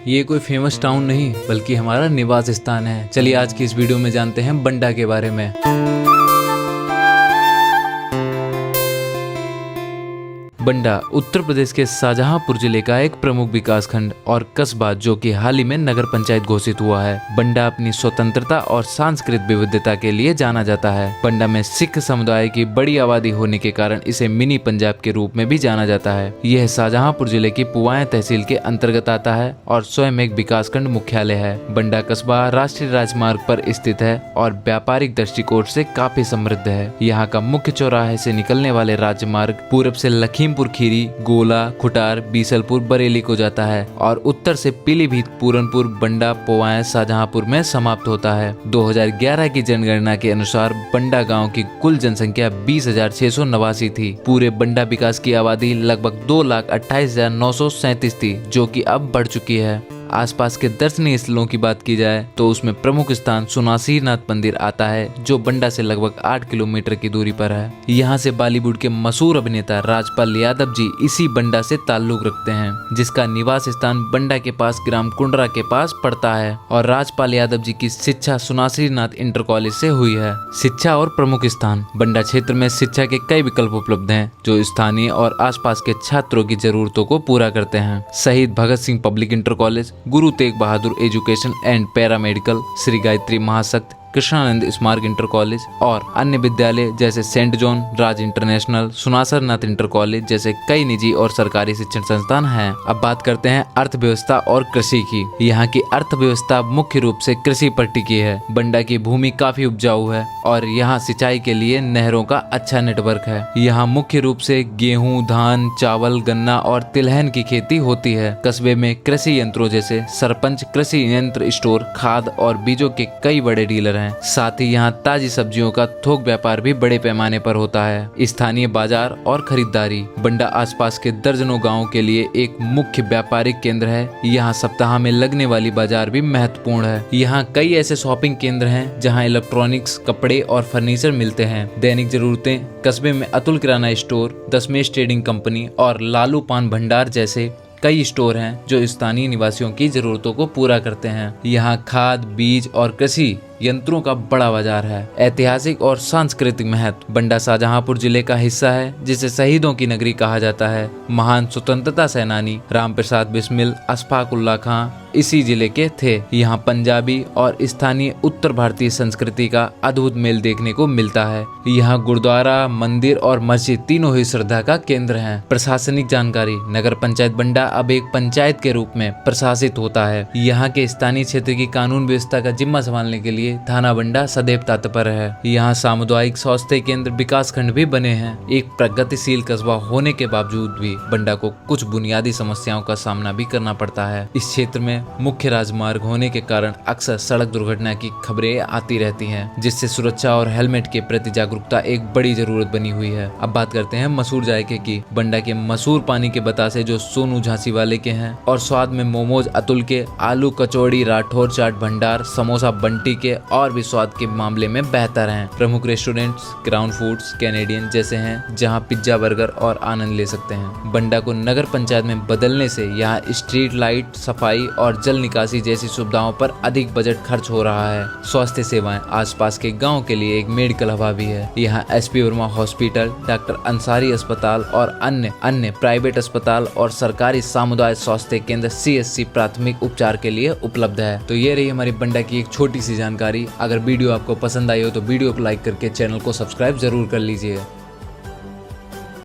ये कोई famous town नहीं बल्कि हमारा निवास स्थान है। चलिए आज की इस वीडियो में जानते हैं बंडा के बारे में। बंडा उत्तर प्रदेश के शाहजहांपुर जिले का एक प्रमुख विकास खंड और कस्बा जो कि हाल ही में नगर पंचायत घोषित हुआ है। बंडा अपनी स्वतंत्रता और सांस्कृतिक विविधता के लिए जाना जाता है। बंडा में सिख समुदाय की बड़ी आबादी होने के कारण इसे मिनी पंजाब के रूप में भी जाना जाता है। यह शाहजहांपुर जिले की पुवाएं तहसील के अंतर्गत आता है और स्वयं एक विकास खंड मुख्यालय है। बंडा कस्बा राष्ट्रीय राजमार्ग पर स्थित है और व्यापारिक दृष्टिकोण से काफी समृद्ध है। यहाँ का मुख्य चौराहे से निकलने वाले राजमार्ग पूरब से लखीमपुर खीरी, गोला, खुटार, बीसलपुर, बरेली को जाता है और उत्तर से पीलीभीत, पूरनपुर, बंडा, पोवाएं, शाहजहांपुर में समाप्त होता है। 2011 की जनगणना के अनुसार बंडा गांव की कुल जनसंख्या 20,689 थी। पूरे बंडा विकास की आबादी लगभग 2,28,937 थी, जो कि अब बढ़ चुकी है। आसपास के दर्शनीय स्थलों की बात की जाए तो उसमें प्रमुख स्थान सुनासीरनाथ मंदिर आता है जो बंडा से लगभग 8 किलोमीटर की दूरी पर है। यहाँ से बॉलीवुड के मशहूर अभिनेता राजपाल यादव जी इसी बंडा से ताल्लुक रखते हैं, जिसका निवास स्थान बंडा के पास ग्राम कुंडरा के पास पड़ता है और राजपाल यादव जी की शिक्षा सुनासीरनाथ इंटर कॉलेज से हुई है। शिक्षा और प्रमुख स्थान बंडा क्षेत्र में शिक्षा के कई विकल्प उपलब्ध हैं जो स्थानीय और आसपास के छात्रों की जरूरतों को पूरा करते हैं। शहीद Bhagat Singh public inter college, Guru Tegh Bahadur education and paramedical, Shri Gayatri Mahashakt, Krishnanand Smarak inter college और अन्य विद्यालय जैसे saint John, Raj international, Sunasarnath inter college जैसे कई निजी और सरकारी शिक्षण संस्थान हैं। अब बात करते हैं अर्थव्यवस्था और कृषि की। यहाँ की अर्थव्यवस्था मुख्य रूप से कृषि पर टिकी है। बंडा की भूमि काफी उपजाऊ है और यहाँ सिंचाई के लिए नहरों का अच्छा नेटवर्क है। यहाँ मुख्य रूप से गेहूं, धान, चावल, गन्ना और तिलहन की खेती होती है। कस्बे में कृषि यंत्रों जैसे सरपंच कृषि यंत्र स्टोर, खाद और बीजों के कई बड़े डीलर हैं। साथ ही यहाँ ताजी सब्जियों का थोक व्यापार भी बड़े पैमाने पर होता है। स्थानीय बाजार और खरीदारी बंडा आसपास के दर्जनों गांवों के लिए एक मुख्य व्यापारिक केंद्र है। यहाँ सप्ताह में लगने वाली बाजार भी महत्वपूर्ण है। यहाँ कई ऐसे शॉपिंग केंद्र हैं जहाँ इलेक्ट्रॉनिक्स, कपड़े और फर्नीचर मिलते हैं। दैनिक जरूरतें कस्बे में अतुल किराना स्टोर, दशमेश ट्रेडिंग कंपनी और लालू पान भंडार जैसे कई स्टोर हैं जो स्थानीय निवासियों की जरूरतों को पूरा करते हैं। यहाँ खाद, बीज और कृषि यंत्रों का बड़ा बाजार है। ऐतिहासिक और सांस्कृतिक महत्व बंडा शाहजहांपुर जिले का हिस्सा है जिसे शहीदों की नगरी कहा जाता है। महान स्वतंत्रता सेनानी राम प्रसाद बिस्मिल, अशफाक उल्लाह खां इसी जिले के थे। यहाँ पंजाबी और स्थानीय उत्तर भारतीय संस्कृति का अद्भुत मेल देखने को मिलता है। यहाँ गुरुद्वारा, मंदिर और मस्जिद तीनों ही श्रद्धा का केंद्र हैं। प्रशासनिक जानकारी नगर पंचायत बंडा अब एक पंचायत के रूप में प्रशासित होता है। यहाँ के स्थानीय क्षेत्र की कानून व्यवस्था का जिम्मा संभालने के लिए थाना बंडा सदैव तत्पर है। यहाँ सामुदायिक स्वास्थ्य केंद्र, विकास खंड भी बने हैं। एक प्रगतिशील कस्बा होने के बावजूद भी बंडा को कुछ बुनियादी समस्याओं का सामना भी करना पड़ता है। इस क्षेत्र में मुख्य राजमार्ग होने के कारण अक्सर सड़क दुर्घटना की खबरें आती रहती हैं, जिससे सुरक्षा और हेलमेट के प्रति जागरूकता एक बड़ी जरूरत बनी हुई है। अब बात करते हैं मशहूर जायके की। बंडा के मशहूर पानी के बतासे जो सोनू झांसी वाले के हैं और स्वाद में मोमोज अतुल के, आलू कचौड़ी राठौर चाट भंडार, समोसा बंटी के और भी स्वाद के मामले में बेहतर हैं। प्रमुख रेस्टोरेंट्स ग्राउंड फूड्स, कैनेडियन जैसे हैं जहां पिज्जा, बर्गर और आनंद ले सकते हैं। बंडा को नगर पंचायत में बदलने से यहाँ स्ट्रीट लाइट, सफाई और जल निकासी जैसी सुविधाओं पर अधिक बजट खर्च हो रहा है। स्वास्थ्य सेवाएं आसपास के गाँव के लिए एक मेडिकल हब भी है। यहाँ SP Verma hospital, doctor Ansari अस्पताल और अन्य प्राइवेट अस्पताल और सरकारी सामुदायिक स्वास्थ्य केंद्र CSC प्राथमिक उपचार के लिए उपलब्ध है। तो ये रही हमारी बंडा की एक छोटी सी जानकारी। अगर वीडियो आपको पसंद आई हो तो वीडियो को लाइक करके चैनल को सब्सक्राइब जरूर कर लीजिए।